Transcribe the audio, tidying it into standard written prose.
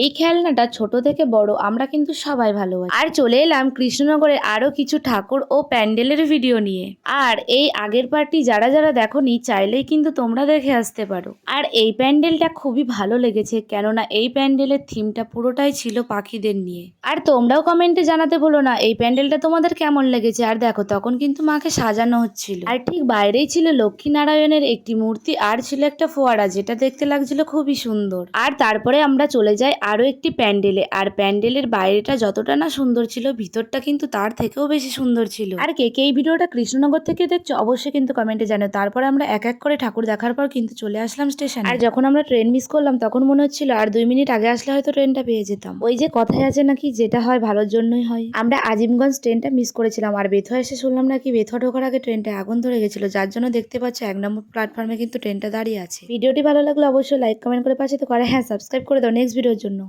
এই খেলনাটা ছোট থেকে বড় আমরা কিন্তু সবাই ভালোবাসি। আর চলে এলাম কৃষ্ণনগরের আরো কিছু ঠাকুর ও প্যান্ডেলের ভিডিও নিয়ে। আর এই আগের পার্টি যারা যারা দেখোনি চাইলেই কিন্তু তোমরা দেখে আসতে পারো। আর এই প্যান্ডেলটা খুবই ভালো লেগেছে, কেননা এই প্যান্ডেলের থিমটা পুরোটাই ছিল পাখিদের নিয়ে। আর তোমরাও কমেন্টে জানাতে ভুলো না এই প্যান্ডেলটা তোমাদের কেমন লেগেছে। আর দেখো তখন কিন্তু মাকে সাজানো হচ্ছিল, আর ঠিক বাইরেই ছিল লক্ষ্মীনারায়ণের একটি মূর্তি, আর ছিল একটা ফোয়ারা যেটা দেখতে লাগছিল খুবই সুন্দর। আর তারপরে আমরা চলে যাই আরো একটি প্যান্ডেলে। আর প্যান্ডেলের বাইরেটা যতটা না সুন্দর ছিল, ভিতরটা কিন্তু তার থেকেও বেশি সুন্দর ছিল। আর কে কে এই ভিডিওটা কৃষ্ণনগর থেকে দেখছো অবশ্যই কিন্তু কমেন্টে জানো। তারপরে আমরা এক এক করে ঠাকুর দেখার পর কিন্তু চলে আসলাম স্টেশনে। আর যখন আমরা ট্রেন মিস করলাম তখন মনে হচ্ছিল আর 2 মিনিট আগে আসলে হয়তো ট্রেনটা পেয়ে যেতাম। ওই যে কথায় আছে নাকি, যেটা হয় ভালোর জন্যই হয়। আমরা আজিমগঞ্জ ট্রেনটা মিস করেছিলাম, আর বেথুয়া এসে শুনলাম নাকি বেথুয়া ঢোকার আগে ট্রেনটা আগুন ধরে গেছিল, যার জন্য দেখতে পাচ্ছ 1 নম্বর প্ল্যাটফর্মে কিন্তু ট্রেনটা দাঁড়িয়ে আছে। ভিডিওটি ভালো লাগলে অবশ্যই লাইক কমেন্ট করে পাশে তো করে, হ্যাঁ সাবস্ক্রাইব করে দাও নেক্সট ভিডিওর জন্য।